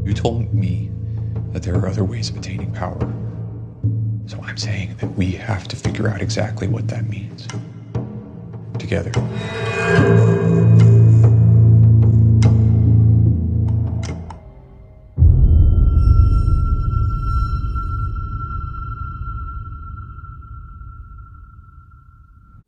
You told me that there are other ways of attaining power. So I'm saying that we have to figure out exactly what that means. Together.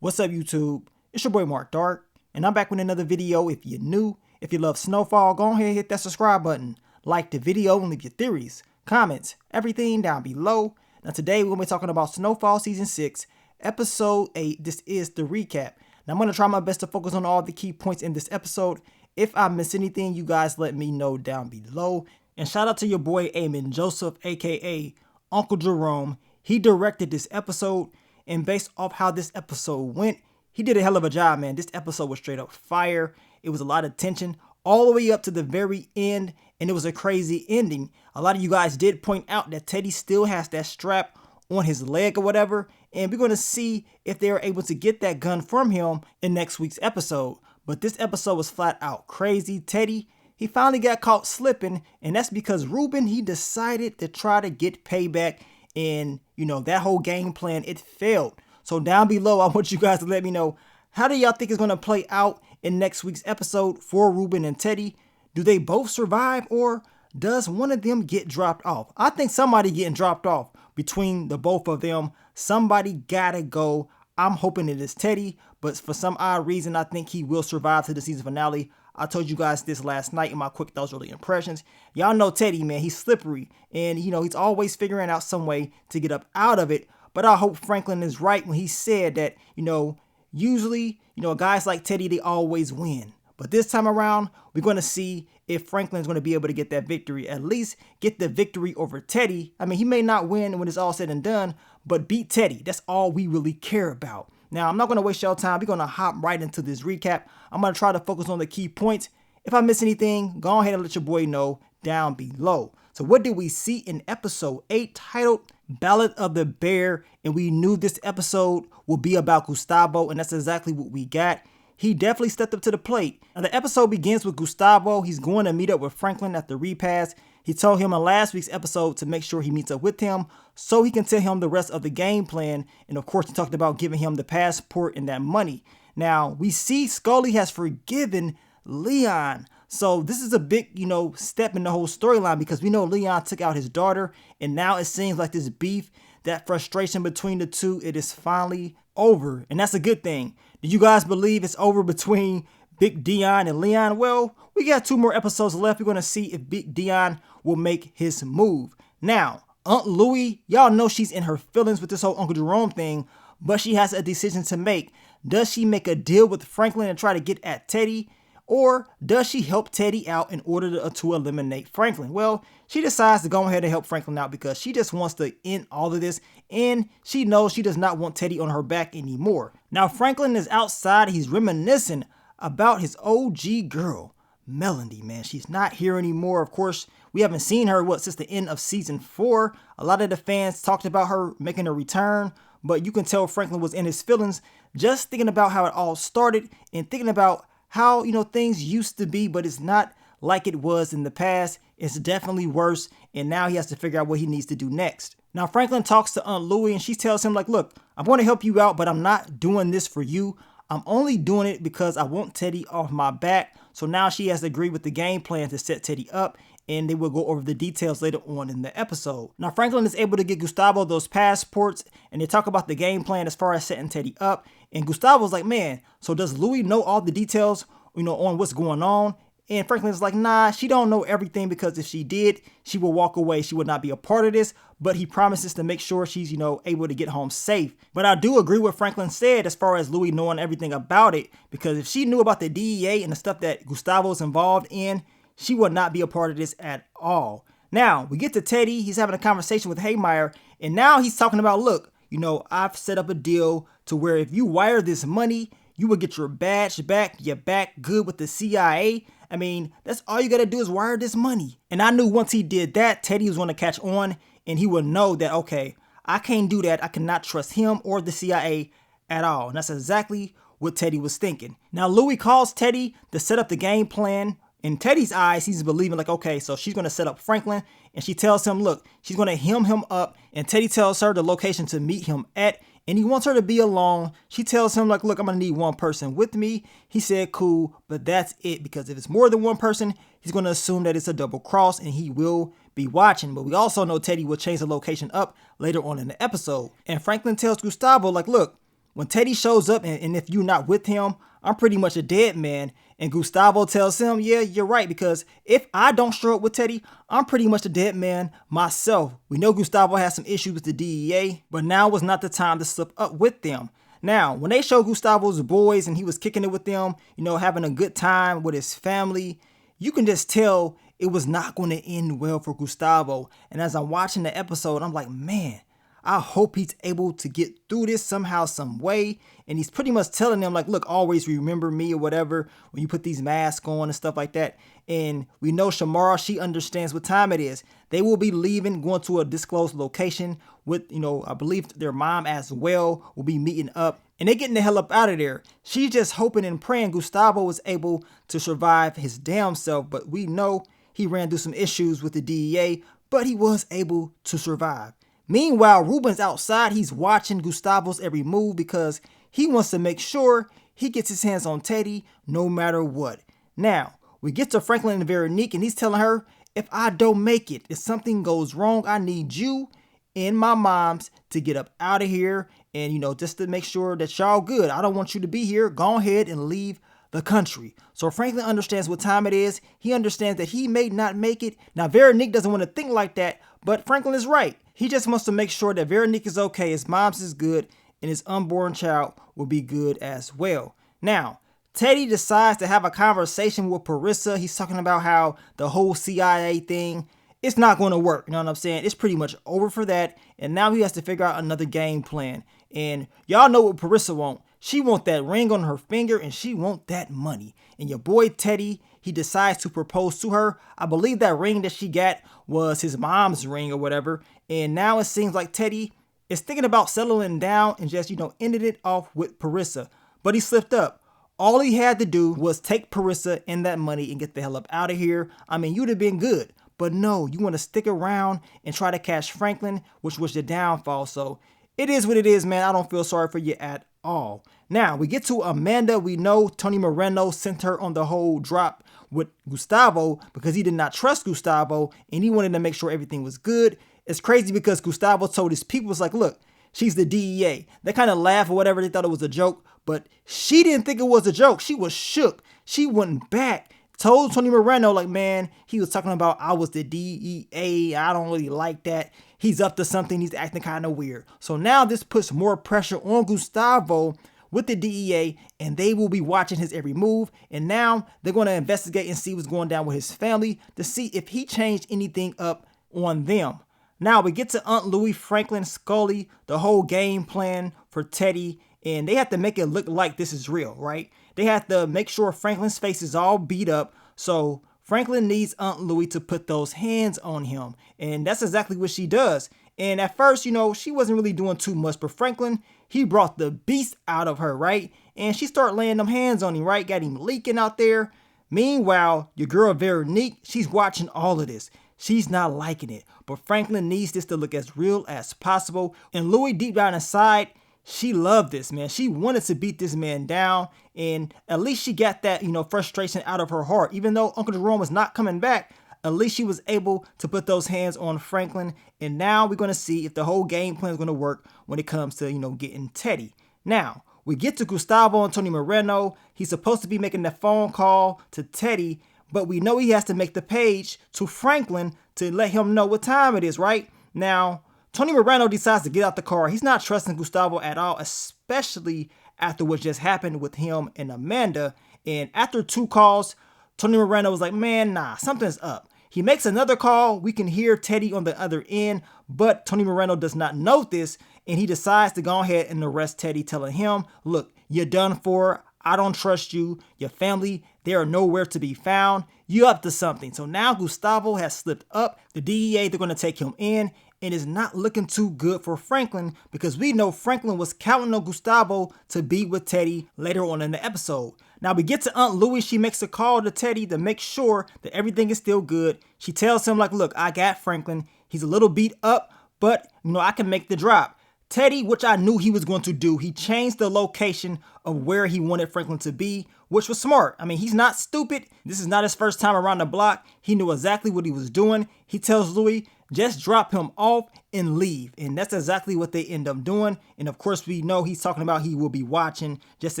What's up, YouTube? It's your boy Mark Dark, and I'm back with another video. If you're new, if you love Snowfall, go ahead and hit that subscribe button. Like the video and leave your theories, comments, everything down below. Now today we're going to be talking about Snowfall Season 6, Episode 8. This is the recap. Now I'm going to try my best to focus on all the key points in this episode. If I miss anything, you guys let me know down below. And shout out to your boy Eamon Joseph, aka Uncle Jerome. He directed this episode. And based off how this episode went, he did a hell of a job, man. This episode was straight up fire. It was a lot of tension all the way up to the very end. And it was a crazy ending. A lot of you guys did point out that Teddy still has that strap on his leg or whatever. And we're going to see if they're able to get that gun from him in next week's episode. But this episode was flat out crazy. Teddy, he finally got caught slipping. And that's because Ruben, he decided to try to get payback. And, you know, that whole game plan, it failed. So down below, I want you guys to let me know, how do y'all think it's going to play out in next week's episode for Ruben and Teddy? Do they both survive, or does one of them get dropped off? I think somebody getting dropped off between the both of them. Somebody gotta go. I'm hoping it is Teddy, but for some odd reason, I think he will survive to the season finale. I told you guys this last night in my quick thoughts, early impressions. Y'all know Teddy, man, he's slippery, and you know he's always figuring out some way to get up out of it. But I hope Franklin is right when he said that, you know, usually, you know, guys like Teddy, they always win. But this time around, we're going to see if Franklin's going to be able to get that victory, at least get the victory over Teddy. I mean, he may not win when it's all said and done, but beat Teddy. That's all we really care about. Now, I'm not going to waste y'all time. We're going to hop right into this recap. I'm going to try to focus on the key points. If I miss anything, go ahead and let your boy know down below. So what did we see in episode 8 titled Ballad of the Bear? And we knew this episode would be about Gustavo, and that's exactly what we got. He definitely stepped up to the plate. Now, the episode begins with Gustavo. He's going to meet up with Franklin at the repast. He told him in last week's episode to make sure he meets up with him so he can tell him the rest of the game plan. And of course, he talked about giving him the passport and that money. Now, we see Scully has forgiven Leon. So this is a big, you know, step in the whole storyline, because we know Leon took out his daughter, and now it seems like this beef, that frustration between the two, it is finally over. And that's a good thing. Do you guys believe it's over between Big Dion and Leon? Well, we got 2 more episodes left. We're going to see if Big Dion will make his move. Now, Aunt Louie, y'all know she's in her feelings with this whole Uncle Jerome thing, but she has a decision to make. Does she make a deal with Franklin and try to get at Teddy? Or does she help Teddy out in order to eliminate Franklin? Well, she decides to go ahead and help Franklin out because she just wants to end all of this, and she knows she does not want Teddy on her back anymore. Now, Franklin is outside. He's reminiscing about his OG girl, Melody, man. She's not here anymore. Of course, we haven't seen her, since the end of season 4. A lot of the fans talked about her making a return, but you can tell Franklin was in his feelings just thinking about how it all started and thinking about how, you know, things used to be, but it's not like it was in the past. It's definitely worse, and now he has to figure out what he needs to do next. Now, Franklin talks to Aunt Louie, and she tells him, like, look, I'm going to help you out, but I'm not doing this for you. I'm only doing it because I want Teddy off my back. So now she has to agree with the game plan to set Teddy up, and they will go over the details later on in the episode. Now, Franklin is able to get Gustavo those passports, and they talk about the game plan as far as setting Teddy up. And Gustavo's like, man, so does Louie know all the details, you know, on what's going on? And Franklin's like, nah, she don't know everything, because if she did, she will walk away. She would not be a part of this, but he promises to make sure she's, you know, able to get home safe. But I do agree with Franklin said as far as Louie knowing everything about it, because if she knew about the DEA and the stuff that Gustavo's involved in, she would not be a part of this at all. Now, we get to Teddy. He's having a conversation with Haymeyer, and now he's talking about, look, you know, I've set up a deal to where if you wire this money, you will get your badge back. You're back good with the CIA. I mean, that's all you got to do is wire this money. And I knew once he did that, Teddy was going to catch on, and he would know that, okay, I can't do that. I cannot trust him or the CIA at all. And that's exactly what Teddy was thinking. Now, Louie calls Teddy to set up the game plan in Teddy's eyes, he's believing like, okay, so she's going to set up Franklin, and she tells him, look, she's going to hem him up, and Teddy tells her the location to meet him at, and he wants her to be alone. She tells him like, look, I'm going to need one person with me. He said, cool, but that's it, because if it's more than one person, he's going to assume that it's a double cross, and he will be watching. But we also know Teddy will change the location up later on in the episode. And Franklin tells Gustavo like, look, when Teddy shows up and if you're not with him, I'm pretty much a dead man. And Gustavo tells him, yeah, you're right, because if I don't show up with Teddy, I'm pretty much a dead man myself. We know Gustavo has some issues with the DEA, but now was not the time to slip up with them. Now, when they show Gustavo's boys and he was kicking it with them, having a good time with his family, you can just tell it was not going to end well for Gustavo. And as I'm watching the episode, I'm like, man, I hope he's able to get through this somehow, some way. And he's pretty much telling them like, look, always remember me or whatever when you put these masks on and stuff like that. And we know Shamara, she understands what time it is. They will be leaving, going to a disclosed location with, I believe their mom as well will be meeting up. And they're getting the hell up out of there. She's just hoping and praying Gustavo was able to survive his damn self. But we know he ran through some issues with the DEA, but he was able to survive. Meanwhile, Ruben's outside. He's watching Gustavo's every move because he wants to make sure he gets his hands on Teddy no matter what. Now, we get to Franklin and Veronique, and he's telling her, if I don't make it, if something goes wrong, I need you and my moms to get up out of here and, just to make sure that y'all good. I don't want you to be here. Go ahead and leave the country. So Franklin understands what time it is. He understands that he may not make it. Now, Veronique doesn't want to think like that, but Franklin is right. He just wants to make sure that Veronique is okay, his mom's is good, and his unborn child will be good as well. Now, Teddy decides to have a conversation with Parissa. He's talking about how the whole CIA thing, it's not going to work. You know what I'm saying? It's pretty much over for that. And now he has to figure out another game plan. And y'all know what Parissa wants. She wants that ring on her finger, and she wants that money. And your boy Teddy, he decides to propose to her. I believe that ring that she got was his mom's ring or whatever. And now it seems like Teddy is thinking about settling down and just, ended it off with Parissa. But he slipped up. All he had to do was take Parissa and that money and get the hell up out of here. I mean, you'd have been good. But no, you want to stick around and try to catch Franklin, which was your downfall. So it is what it is, man. I don't feel sorry for you at all. Now, we get to Amanda. We know Tony Moreno sent her on the whole drop with Gustavo because he did not trust Gustavo and he wanted to make sure everything was good. It's crazy because Gustavo told his people, was like, look, she's the DEA. They kind of laughed or whatever. They thought it was a joke, but she didn't think it was a joke. She was shook. She went back, told Tony Moreno, like, man, he was talking about I was the DEA. I don't really like that. He's up to something. He's acting kind of weird. So now this puts more pressure on Gustavo with the DEA, and they will be watching his every move. And now they're going to investigate and see what's going down with his family to see if he changed anything up on them. Now we get to Aunt Louie, Franklin, Scully, the whole game plan for Teddy, and they have to make it look like this is real, right? They have to make sure Franklin's face is all beat up. So Franklin needs Aunt Louie to put those hands on him, and that's exactly what she does. And at first, she wasn't really doing too much, but Franklin, he brought the beast out of her, right? And she started laying them hands on him, right? Got him leaking out there. Meanwhile, your girl Veronique, she's watching all of this. She's not liking it, but Franklin needs this to look as real as possible. And Louie, deep down inside, she loved this, man. She wanted to beat this man down, and at least she got that, frustration out of her heart. Even though Uncle Jerome was not coming back, at least she was able to put those hands on Franklin. And now we're going to see if the whole game plan is going to work when it comes to, getting Teddy. Now, we get to Gustavo and Tony Moreno. He's supposed to be making that phone call to Teddy, but we know he has to make the page to Franklin to let him know what time it is, right? Now, Tony Moreno decides to get out the car. He's not trusting Gustavo at all, especially after what just happened with him and Amanda. And after 2 calls, Tony Moreno was like, man, nah, something's up. He makes another call. We can hear Teddy on the other end, but Tony Moreno does not know this, and he decides to go ahead and arrest Teddy, telling him, look, you're done for. I don't trust you. Your family, they are nowhere to be found. You up to something. So now Gustavo has slipped up. The DEA, they're going to take him in, and it's not looking too good for Franklin because we know Franklin was counting on Gustavo to be with Teddy later on in the episode. Now we get to Aunt Louie. She makes a call to Teddy to make sure that everything is still good. She tells him like, look, I got Franklin. He's a little beat up, but I can make the drop. Teddy, which I knew he was going to do, he changed the location of where he wanted Franklin to be, which was smart. I mean, he's not stupid. This is not his first time around the block. He knew exactly what he was doing. He tells Louie, just drop him off and leave. And that's exactly what they end up doing. And of course, we know he's talking about he will be watching just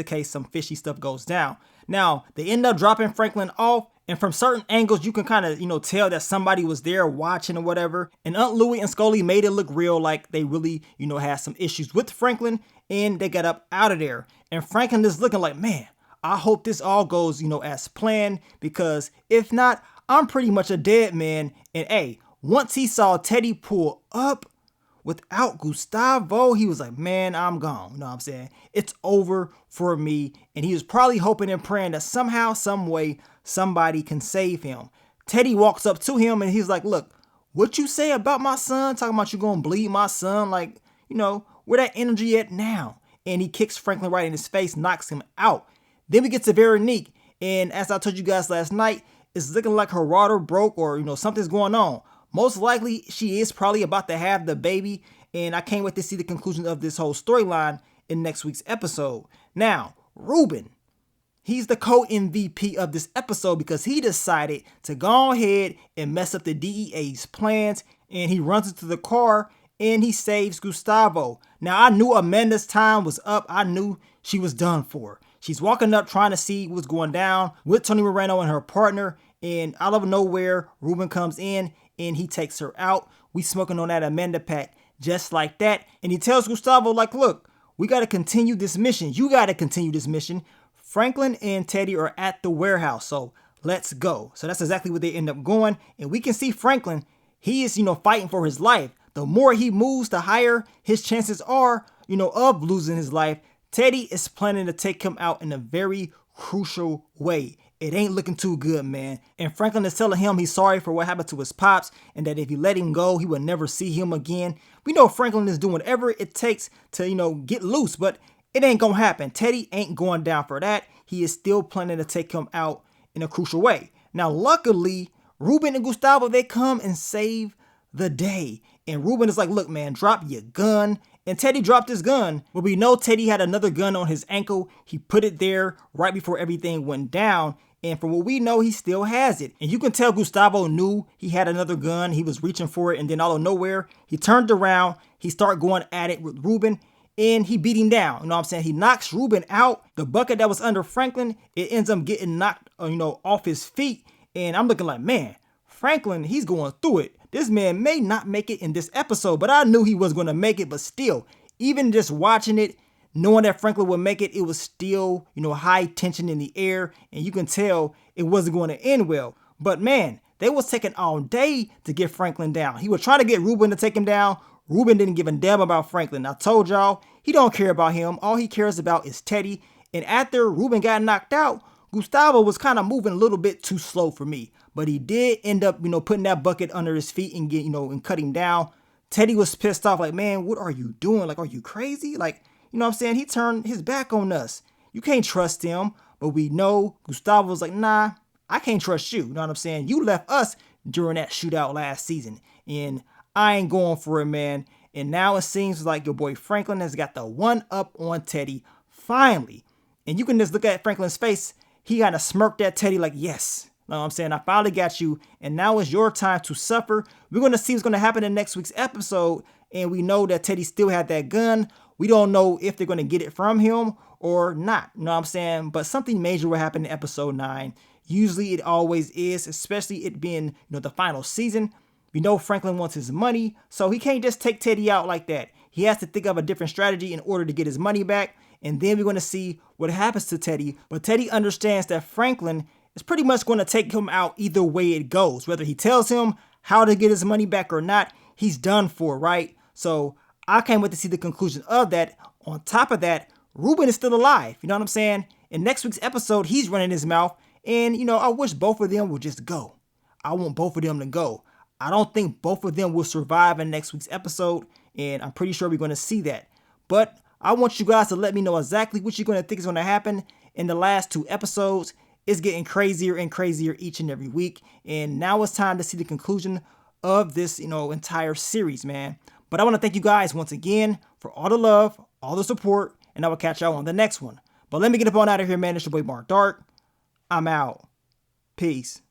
in case some fishy stuff goes down. Now, they end up dropping Franklin off. And from certain angles, you can kind of, tell that somebody was there watching or whatever. And Aunt Louie and Scully made it look real, like they really, had some issues with Franklin, and they got up out of there. And Franklin is looking like, man, I hope this all goes, as planned, because if not, I'm pretty much a dead man. And hey, once he saw Teddy pull up without Gustavo, he was like, man, I'm gone. You know what I'm saying? It's over for me. And he was probably hoping and praying that somehow, some way, somebody can save him. Teddy walks up to him and he's like, look, what you say about my son? Talking about you gonna bleed my son? Like, where that energy at now? And he kicks Franklin right in his face, knocks him out. Then we get to Veronique. And as I told you guys last night, it's looking like her water broke or, something's going on. Most likely she is probably about to have the baby. And I can't wait to see the conclusion of this whole storyline in next week's episode. Now, Ruben. He's the co-MVP of this episode because he decided to go ahead and mess up the DEA's plans, and he runs into the car and he saves Gustavo. Now, I knew Amanda's time was up. I knew she was done for. She's walking up trying to see what's going down with Tony Moreno and her partner, and out of nowhere, Ruben comes in and he takes her out. We smoking on that Amanda pack just like that, and he tells Gustavo like, look, we got to continue this mission. You got to continue this mission. Franklin and Teddy are at the warehouse, so let's go. So that's exactly what they end up going. And we can see Franklin, he is, fighting for his life. The more he moves, the higher his chances are, of losing his life. Teddy is planning to take him out in a very crucial way. It ain't looking too good, man. And Franklin is telling him he's sorry for what happened to his pops and that if he let him go, he would never see him again. We know Franklin is doing whatever it takes to, get loose, but it ain't gonna happen. Teddy ain't going down for that. He is still planning to take him out in a crucial way. Now, luckily, Ruben and Gustavo, they come and save the day. And Ruben is like, look, man, drop your gun. And Teddy dropped his gun. But we know Teddy had another gun on his ankle. He put it there right before everything went down. And from what we know, he still has it. And you can tell Gustavo knew he had another gun. He was reaching for it. And then out of nowhere, he turned around. He started going at it with Ruben. And he beat him down. You know what I'm saying? He knocks Ruben out. The bucket that was under Franklin, it ends up getting knocked, off his feet. And I'm looking like, man, Franklin, he's going through it. This man may not make it in this episode, but I knew he was going to make it. But still, even just watching it, knowing that Franklin would make it, it was still, high tension in the air. And you can tell it wasn't going to end well. But man, they was taking all day to get Franklin down. He was trying to get Ruben to take him down. Ruben didn't give a damn about Franklin. I told y'all, he don't care about him. All he cares about is Teddy. And after Ruben got knocked out, Gustavo was kind of moving a little bit too slow for me. But he did end up, putting that bucket under his feet and and cut him down. Teddy was pissed off like, man, what are you doing? Like, are you crazy? Like, what I'm saying? He turned his back on us. You can't trust him. But we know Gustavo was like, nah, I can't trust you. You know what I'm saying? You left us during that shootout last season. And I ain't going for it, man. And now it seems like your boy Franklin has got the one up on Teddy finally. And you can just look at Franklin's face. He kind of smirked at Teddy like, yes. You know what I'm saying? I finally got you. And now it's your time to suffer. We're going to see what's going to happen in next week's episode. And we know that Teddy still had that gun. We don't know if they're going to get it from him or not. You know what I'm saying? But something major will happen in episode 9. Usually it always is, especially it being, the final season. We know Franklin wants his money, so he can't just take Teddy out like that. He has to think of a different strategy in order to get his money back, and then we're going to see what happens to Teddy. But Teddy understands that Franklin is pretty much going to take him out either way it goes. Whether he tells him how to get his money back or not, he's done for, right? So I can't wait to see the conclusion of that. On top of that, Ruben is still alive. You know what I'm saying? In next week's episode, he's running his mouth, and, I wish both of them would just go. I want both of them to go. I don't think both of them will survive in next week's episode, and I'm pretty sure we're going to see that. But I want you guys to let me know exactly what you're going to think is going to happen in the last 2 episodes. It's getting crazier and crazier each and every week. And now it's time to see the conclusion of this, entire series, man. But I want to thank you guys once again for all the love, all the support, and I will catch y'all on the next one. But let me get up on out of here, man. It's your boy Mark Dark. I'm out. Peace.